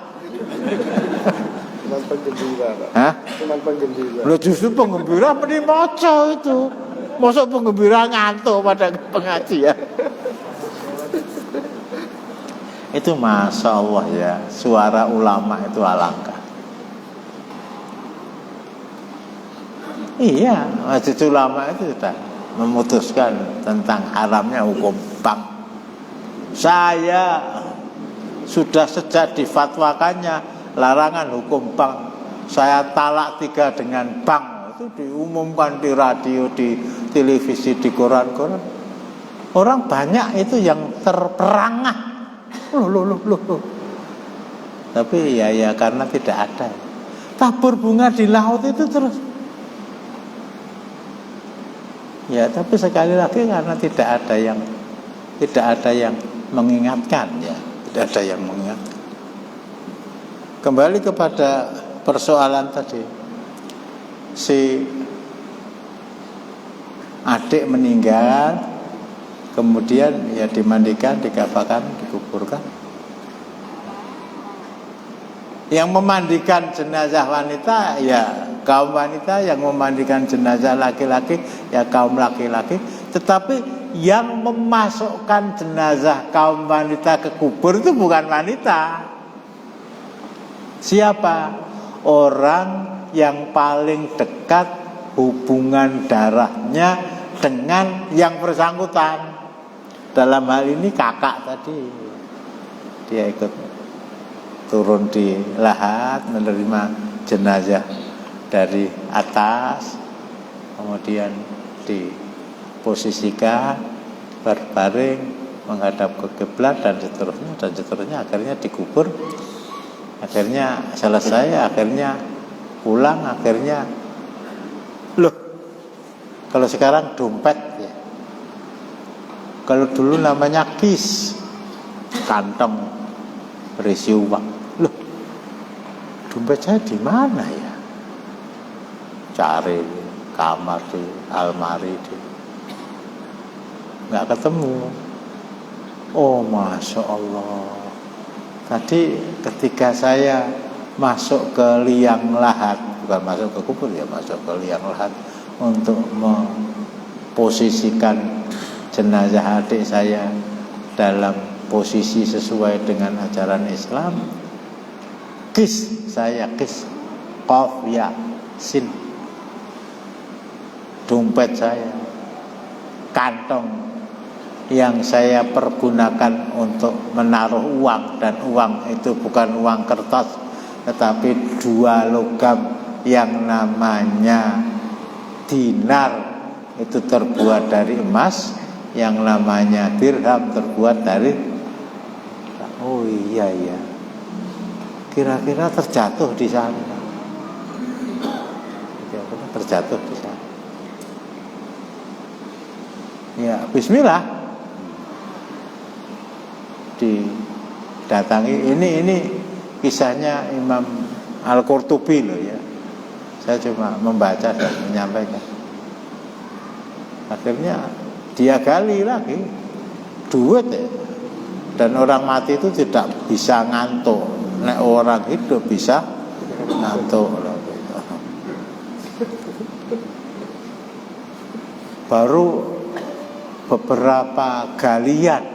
Penggembira, Pak. Hah? Cuman penggembira. Loh justru penggembira mending maca itu. Masa penggembira ngantuk pada pengajian. Itu Masya Allah ya, suara ulama itu alangkah. Iya, Majelis Ulama itu sudah memutuskan tentang haramnya hukum bank. Saya sudah sejak difatwakannya larangan hukum bank, saya talak 3 dengan bank. Itu diumumkan di radio, di televisi, di koran-koran. Orang banyak itu yang terperangah. Loh. Tapi ya karena tidak ada. Tabur bunga di laut itu terus. Ya, tapi sekali lagi karena tidak ada yang mengingatkan, ya, tidak ada yang mengingatkan. Kembali kepada persoalan tadi, si adik meninggal, kemudian ya dimandikan, dikafakan, dikuburkan. Yang memandikan jenazah wanita ya kaum wanita, yang memandikan jenazah laki-laki ya kaum laki-laki. Tetapi yang memasukkan jenazah kaum wanita ke kubur itu bukan wanita. Siapa? Orang yang paling dekat hubungan darahnya dengan yang bersangkutan. Dalam hal ini kakak tadi, dia ikut turun di lahat menerima jenazah dari atas, kemudian diposisikan berbaring menghadap ke kiblat dan seterusnya, akhirnya dikubur, akhirnya selesai, akhirnya pulang, akhirnya loh, kalau sekarang dompet ya, kalau dulu namanya kis, kantong berisi uang. Loh, dompet saya di mana ya? Cari kamar, di almari, nggak ketemu. Oh, masya Allah. Tadi ketika saya masuk ke liang lahat, bukan masuk ke kubur ya, masuk ke liang lahat untuk memposisikan jenazah adik saya dalam posisi sesuai dengan ajaran Islam, qaf ya sin, dompet saya, kantong yang saya pergunakan untuk menaruh uang, dan uang itu bukan uang kertas tetapi 2 logam yang namanya dinar, itu terbuat dari emas, yang namanya dirham terbuat dari, oh iya, kira-kira terjatuh di sana. Terjatuh di sana. Ya, bismillah. Didatangi, ini kisahnya Imam Al-Qurtubi loh ya. Saya cuma membaca dan menyampaikan. Akhirnya dia gali lagi duit ya. Dan orang mati itu tidak bisa ngantuk. Nek orang hidup bisa ngantuk. Baru beberapa galian,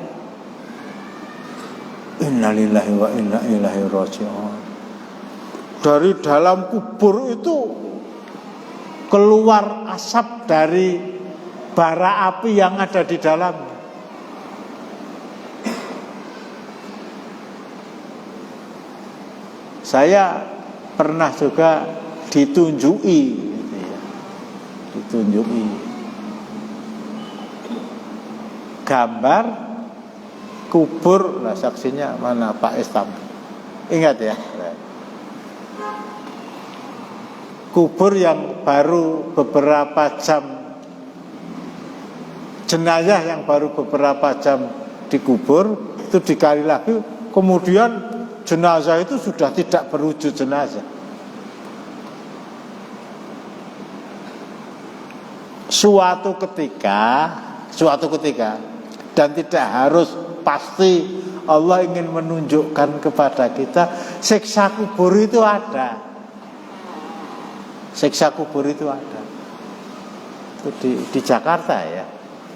innalillahi wa inna ilaihi raji'un, dari dalam kubur itu keluar asap dari bara api yang ada di dalam. Saya pernah juga ditunjuki gambar kubur, lah saksinya mana Pak Istam, ingat ya, kubur yang baru beberapa jam, jenazah yang baru beberapa jam dikubur, itu dikali lagi, kemudian jenazah itu sudah tidak berwujud jenazah. Suatu ketika dan tidak harus pasti Allah ingin menunjukkan kepada kita siksa kubur itu ada. Siksa kubur itu ada. Itu di Jakarta ya.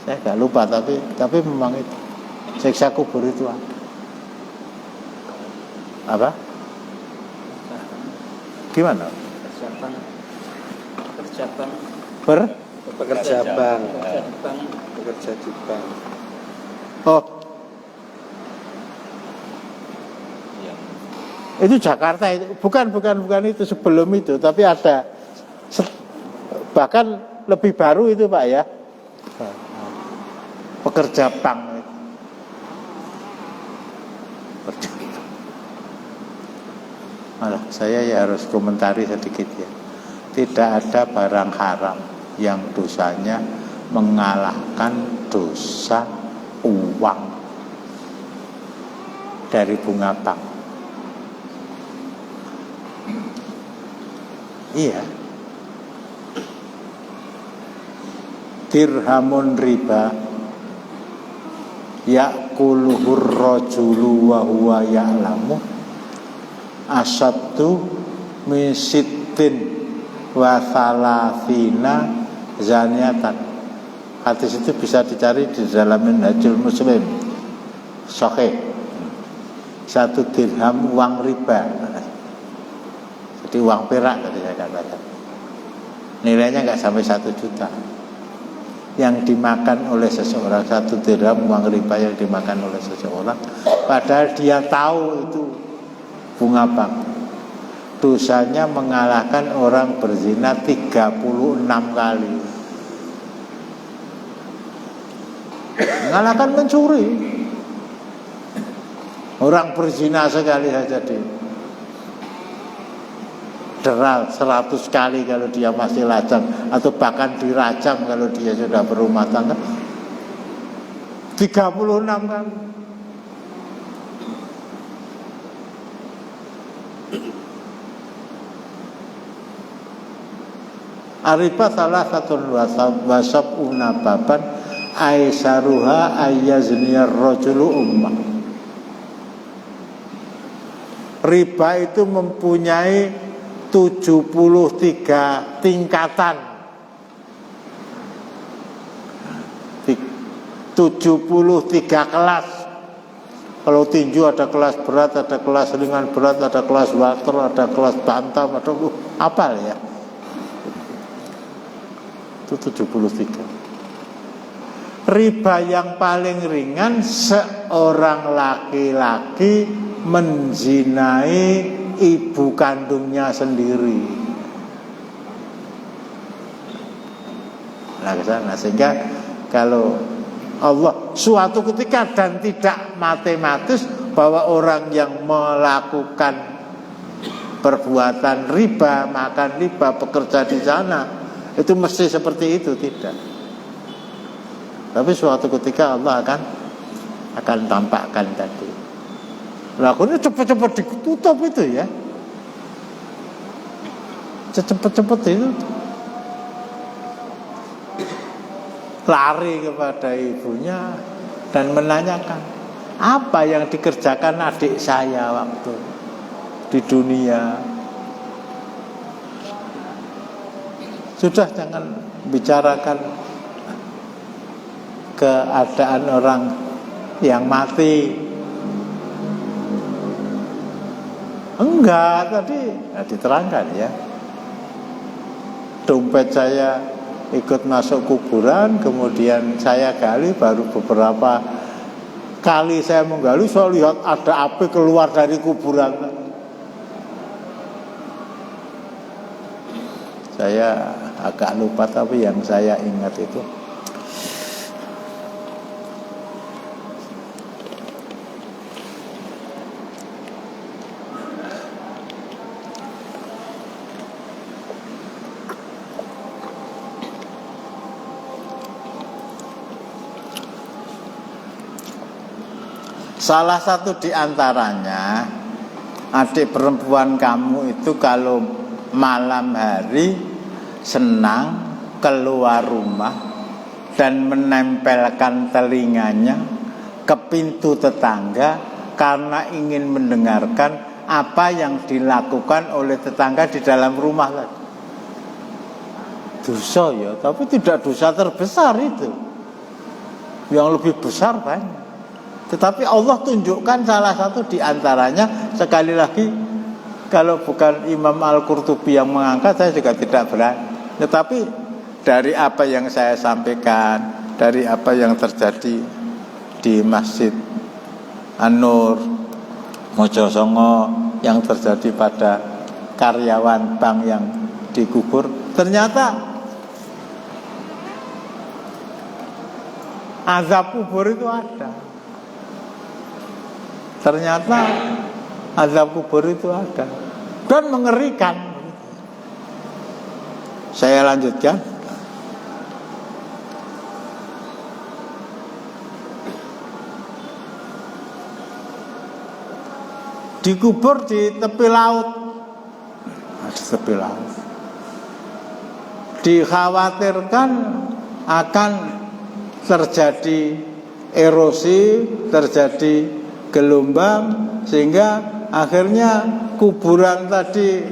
Saya nggak lupa, tapi memang itu siksa kubur itu ada. Apa? Gimana? Persiapan Pekerja bank. Pekerja di bank. Oh, itu Jakarta itu bukan itu sebelum itu, tapi ada bahkan lebih baru itu Pak ya, pekerja bank itu. Malah saya ya harus komentari sedikit ya. Tidak ada barang haram yang dosanya mengalahkan dosa uang dari bunga bank. Iya. Dirhamun riba ya'kuluhur rajulu wa huwa ya'lamu asaddu min sittin wa thalathina zaniatan. Hadis itu bisa dicari di dalam Minhajul Muslim Sahih. 1 dirham uang riba, jadi uang perak tadi saya katakan, nilainya nggak sampai 1 juta yang dimakan oleh seseorang. 1 dirham uang riba yang dimakan oleh seseorang, padahal dia tahu itu bunga bank. Dosanya mengalahkan orang berzina 36 kali, mengalahkan mencuri. Orang berzina sekali saja deral 100 kali kalau dia masih lajang, atau bahkan dirajam kalau dia sudah berumah tangga 36 kali. Arifah salah satu wasab unababan aisaruha ayazniyar rajulu ummah. Riba itu mempunyai 73 tingkatan, 73 kelas. Kalau tinju ada kelas berat, ada kelas ringan berat, ada kelas water, ada kelas bantam, ada apa ya? Itu 73. Riba yang paling ringan, seorang laki-laki menzinai ibu kandungnya sendiri. Nah, kesana. Sehingga kalau Allah suatu ketika, dan tidak matematis, bahwa orang yang melakukan perbuatan riba, makan riba, bekerja di sana, itu mesti seperti itu, tidak. Tapi suatu ketika Allah akan tampakkan tadi. Lakunya cepat-cepat ditutup itu ya, cepat-cepat itu lari kepada ibunya dan menanyakan, apa yang dikerjakan adik saya waktu di dunia. Sudah, jangan bicarakan keadaan orang yang mati. Enggak, tadi diterangkan ya, dompet saya ikut masuk kuburan, kemudian saya gali, baru beberapa kali saya menggali, saya lihat ada api keluar dari kuburan. Saya agak lupa, tapi yang saya ingat itu salah satu di antaranya, adik perempuan kamu itu kalau malam hari senang keluar rumah dan menempelkan telinganya ke pintu tetangga karena ingin mendengarkan apa yang dilakukan oleh tetangga di dalam rumah tadi. Dosa ya, tapi tidak dosa terbesar itu. Yang lebih besar banyak. Tetapi Allah tunjukkan salah satu di antaranya. Sekali lagi, kalau bukan Imam Al-Qurtubi yang mengangkat, saya juga tidak berani. Tetapi dari apa yang saya sampaikan, dari apa yang terjadi di Masjid An-Nur Mojosongo, yang terjadi pada karyawan bank yang dikubur, ternyata azab kubur itu ada. Ternyata azab kubur itu ada dan mengerikan. Saya lanjutkan. Dikubur di tepi laut. Di tepi laut. Dikhawatirkan akan terjadi erosi, terjadi gelombang, sehingga akhirnya kuburan tadi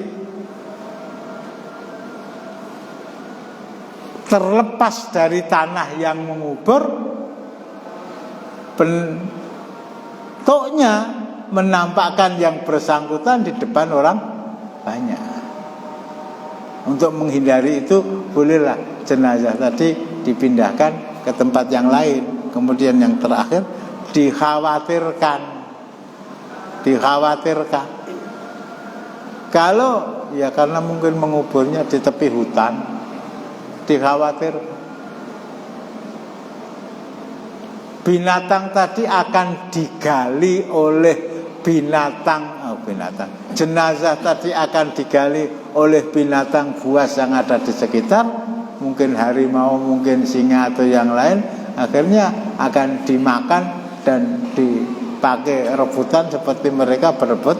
terlepas dari tanah yang mengubur, bentuknya menampakkan yang bersangkutan di depan orang banyak. Untuk menghindari itu, bolehlah jenazah tadi dipindahkan ke tempat yang lain. Kemudian yang terakhir, dikhawatirkan. Kalau ya karena mungkin menguburnya di tepi hutan, dikhawatirkan binatang tadi akan digali oleh jenazah tadi akan digali oleh binatang buas yang ada di sekitar, mungkin harimau, mungkin singa atau yang lain, akhirnya akan dimakan dan dipakai rebutan seperti mereka berebut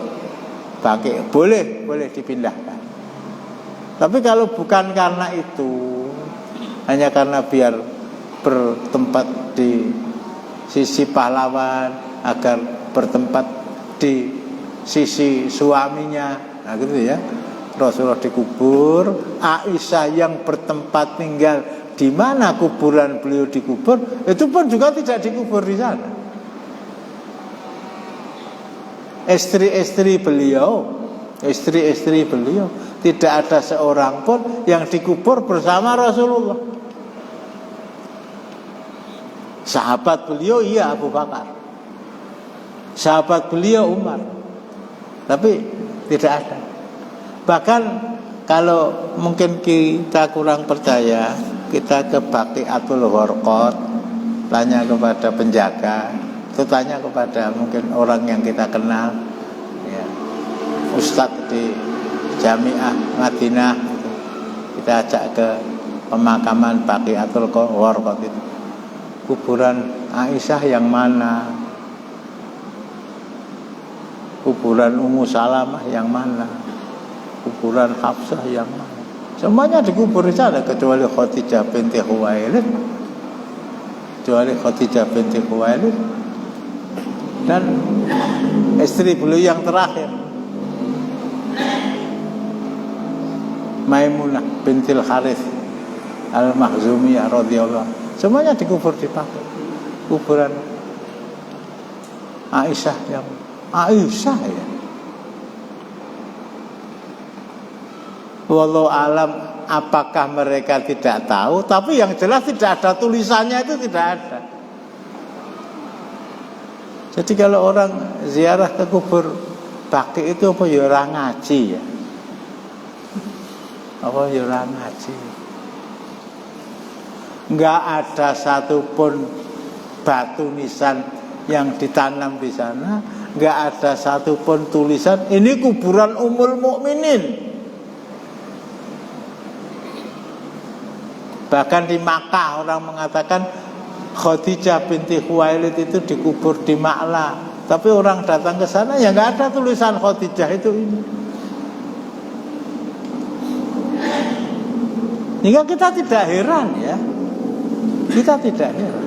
pakai. Boleh dipindahkan. Tapi kalau bukan karena itu, hanya karena biar bertempat di sisi pahlawan, agar bertempat di sisi suaminya, nah gitu ya, Rasulullah dikubur, Aisyah yang bertempat tinggal di mana kuburan beliau dikubur, itu pun juga tidak dikubur di sana. Istri-istri beliau tidak ada seorang pun yang dikubur bersama Rasulullah. Sahabat beliau iya Abu Bakar, sahabat beliau Umar, tapi tidak ada. Bahkan kalau mungkin kita kurang percaya, kita ke Baqiatul Gharqad, tanya kepada penjaga, itu tanya kepada mungkin orang yang kita kenal, ya, Ustadz di Jamiah Madinah, gitu. Kita ajak ke pemakaman Baqiatul Gharqad itu. Kuburan Aisyah yang mana? Kuburan Ummu Salamah yang mana? Kuburan Hafsah yang mana? Semuanya dikubur di sana kecuali Khadijah binti Khuwailid. Dan istri beliau yang terakhir, Maimunah bintil Harith Al-Makhzumiyah radhiyallahu. Semuanya dikubur di pakai kuburan Aisyah ya. Wallahu alam, apakah mereka tidak tahu? Tapi yang jelas tidak ada tulisannya, itu tidak ada. Jadi kalau orang ziarah ke kubur Baqi itu apa ya, orang ngaji ya? Apa ya, orang ngaji? Enggak ada satupun batu nisan yang ditanam di sana, enggak ada satupun tulisan ini kuburan Ummul Mukminin. Bahkan di Makkah orang mengatakan Khadijah binti Khuwailid itu dikubur di Ma'la, tapi orang datang ke sana ya enggak ada tulisan Khadijah itu ini. Hingga kita tidak heran ya. Kita tidak heran.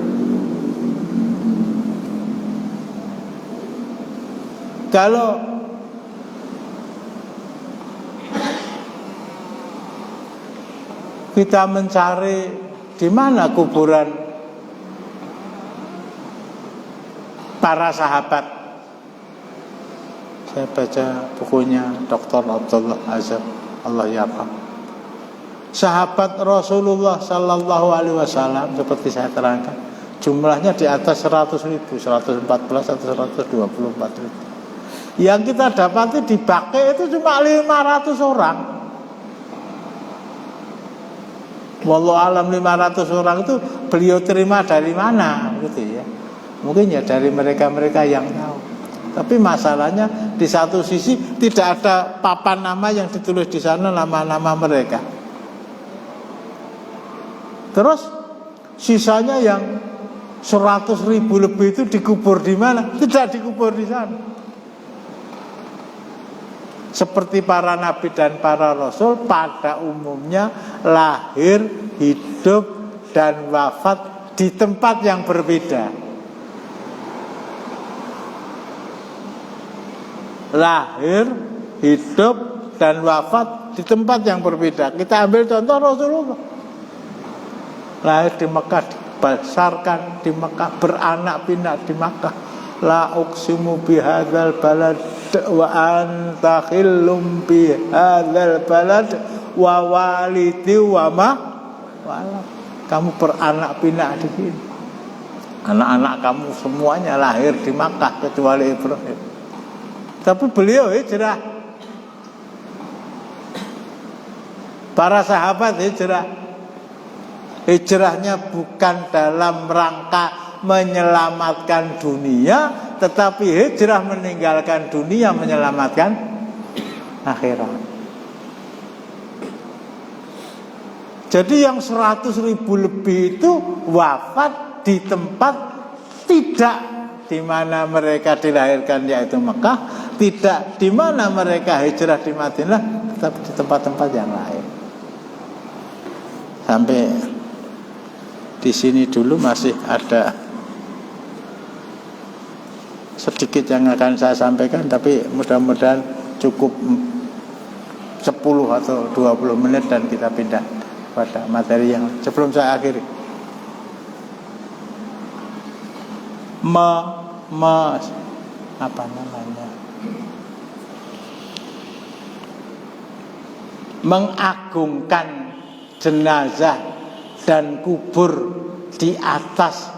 Kalau kita mencari di mana kuburan para sahabat, saya baca bukunya Dr. Abdullah Azhar, Allah yarham. sahabat Rasulullah Sallallahu Alaihi Wasallam seperti saya terangkan, jumlahnya di atas 100.000, 114 atau 124.000. Yang kita dapati di Baqi itu cuma 500 orang. Wallahu alam 500 orang itu beliau terima dari mana gitu ya. Mungkin ya dari mereka-mereka yang tahu. Tapi masalahnya di satu sisi tidak ada papan nama yang ditulis di sana nama-nama mereka. Terus sisanya yang 100.000 lebih itu dikubur di mana? Tidak dikubur di sana. Seperti para nabi dan para rasul pada umumnya lahir, hidup, dan wafat di tempat yang berbeda. Lahir, hidup, dan wafat di tempat yang berbeda. Kita ambil contoh Rasulullah. Lahir di Mekah, dibesarkan di Mekah, beranak pinak di Mekah. La uqsimu bihadzal balad wa anta khillum bihadzal balad wa walidi wa ma walad. Kamu beranak pinak di sini. Anak-anak kamu semuanya lahir di Makkah kecuali Ibrahim. Tapi beliau hijrah. Para sahabat hijrah. Hijrahnya bukan dalam rangka menyelamatkan dunia, tetapi hijrah meninggalkan dunia menyelamatkan akhirat. Jadi yang 100.000 lebih itu wafat di tempat tidak di mana mereka dilahirkan, yaitu Mekah, tidak di mana mereka hijrah di Madinah, tetapi di tempat-tempat yang lain. Sampai di sini dulu masih ada sedikit yang akan saya sampaikan, tapi mudah-mudahan cukup 10 atau 20 menit dan kita pindah pada materi yang sebelum saya akhiri. Mengagungkan jenazah dan kubur di atas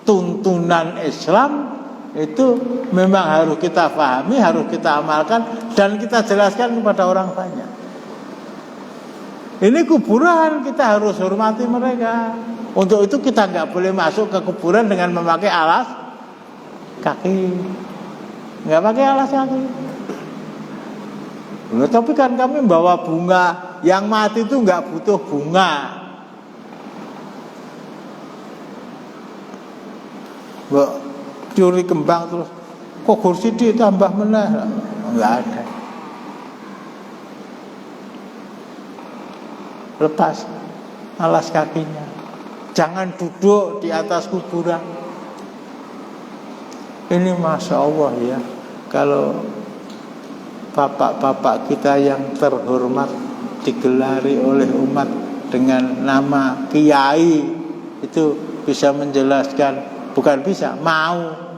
tuntunan Islam itu memang harus kita pahami, harus kita amalkan, dan kita jelaskan kepada orang banyak. Ini kuburan, kita harus hormati mereka. Untuk itu kita nggak boleh masuk ke kuburan dengan memakai alas kaki, nggak pakai alas kaki. Nah, tapi kan kami bawa bunga, yang mati itu nggak butuh bunga. Curi kembang terus kok kursi ditambah meneh, enggak ada. Lepas alas kakinya, jangan duduk di atas kuburan. Ini Masya Allah ya, kalau bapak-bapak kita yang terhormat digelari oleh umat dengan nama kiai, itu bisa menjelaskan, bukan bisa, mau.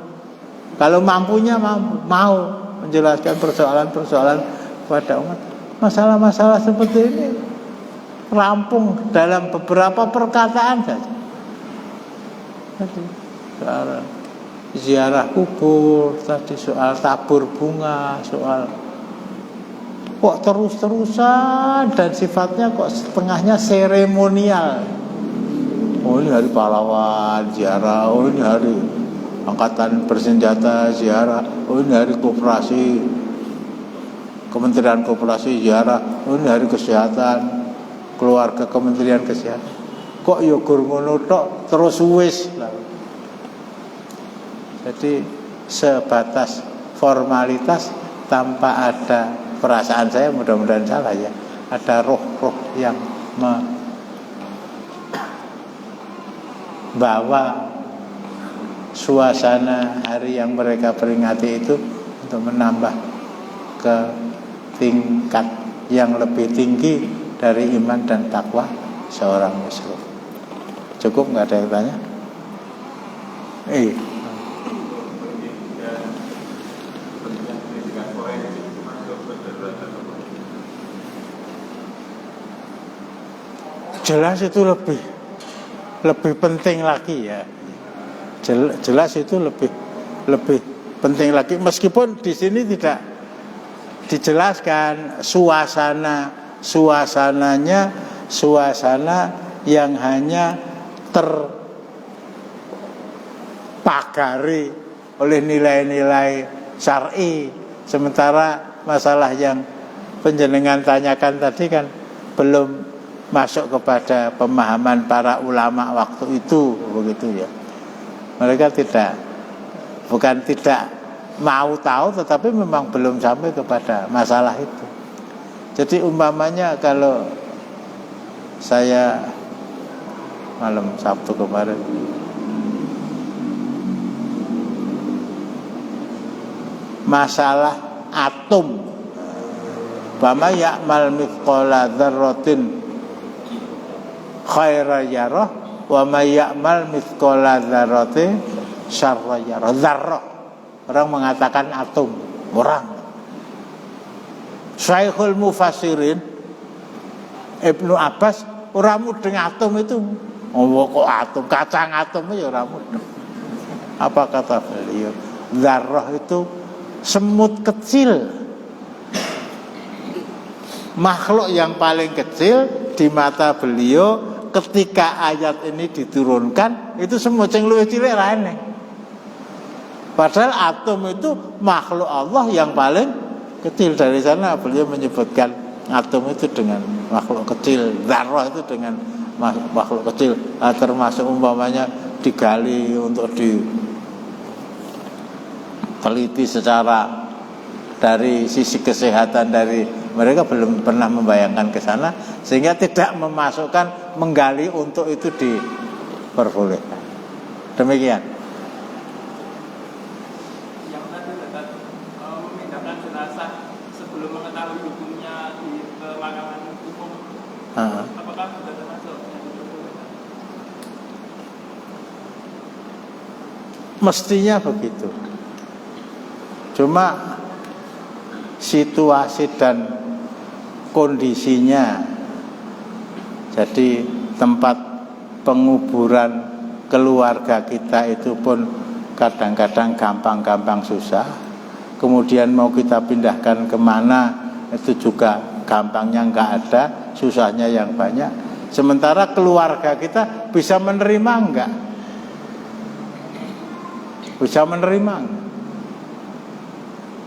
Kalau mampunya mau menjelaskan persoalan-persoalan kepada umat. Masalah-masalah seperti ini rampung dalam beberapa perkataan saja. Tadi soal ziarah kubur, tadi soal tabur bunga, soal kok terus-terusan dan sifatnya kok setengahnya seremonial. Oh ini hari pahlawan ziarah, oh ini hari angkatan bersenjata ziarah, oh ini hari koperasi, Kementerian Koperasi ziarah, oh ini hari kesehatan, keluarga Kementerian Kesehatan. Kok ya gur ngono tok terus wis. Jadi sebatas formalitas tanpa ada perasaan, saya mudah-mudahan salah ya, ada roh-roh yang membawa suasana hari yang mereka peringati itu untuk menambah ke tingkat yang lebih tinggi dari iman dan takwa seorang muslim. Cukup, nggak ada yang tanya? jelas itu lebih penting lagi ya. Jelas itu lebih penting lagi, meskipun di sini tidak dijelaskan suasana yang hanya terpagari oleh nilai-nilai syar'i, sementara masalah yang penjenengan tanyakan tadi kan belum masuk kepada pemahaman para ulama waktu itu, begitu ya. Mereka bukan tidak mau tahu, tetapi memang belum sampai kepada masalah itu. Jadi umpamanya kalau saya malam Sabtu kemarin masalah atom, bama ya'mal mithqala dzarratin khairan yarah wa may ya'mal mithqala dzarratin syarran yarah. Dzarrah, orang mengatakan atom, orang. Syekhul Mufassirin Ibnu Abbas orang mudeng atom itu, kok atom, kacang atom ya orang mudeng. Apa kata beliau? Dzarrah itu semut kecil, makhluk yang paling kecil di mata beliau. Ketika ayat ini diturunkan, itu semut yang luwih cilik rene. Padahal atom itu makhluk Allah yang paling kecil. Dari sana beliau menyebutkan atom itu dengan makhluk kecil, dzarrah itu dengan makhluk kecil. Termasuk umpamanya digali untuk diteliti secara dari sisi kesehatan, dari mereka belum pernah membayangkan ke sana, sehingga tidak memasukkan menggali untuk itu diperbolehkan. Demikian. Yang tadi memindahkan jenazah sebelum mengetahui hukumnya di pemakaman umum, apakah sudah termasuk yang diperbolehkan? Mestinya begitu. Cuma situasi dan kondisinya, jadi tempat penguburan keluarga kita itu pun kadang-kadang gampang-gampang susah. Kemudian mau kita pindahkan kemana itu juga gampangnya nggak ada, susahnya yang banyak. Sementara keluarga kita bisa menerima enggak? Bisa menerima enggak?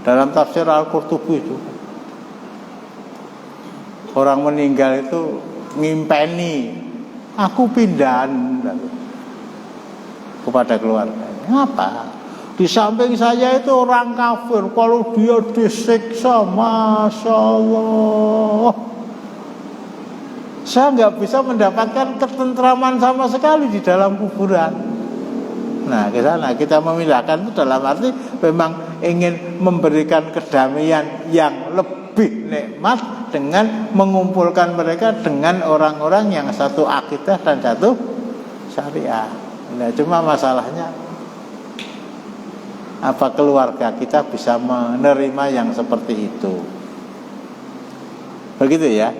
Dalam tafsir Al-Qurtubi itu, orang meninggal itu ngimpeni, aku pindahan kepada keluarga. Apa? Di samping saya itu orang kafir, kalau dia disiksa, Masya Allah, saya nggak bisa mendapatkan ketentraman sama sekali di dalam kuburan. Nah, ke sana kita memindahkan itu dalam arti memang ingin memberikan kedamaian yang lebih nikmat dengan mengumpulkan mereka dengan orang-orang yang satu akidah dan satu syariah. Nah, cuma masalahnya apa keluarga kita bisa menerima yang seperti itu? Begitu ya.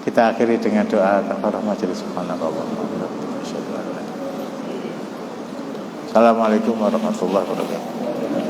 Kita akhiri dengan doa kafarah majelis. Subhanallah. Assalamualaikum warahmatullahi wabarakatuh.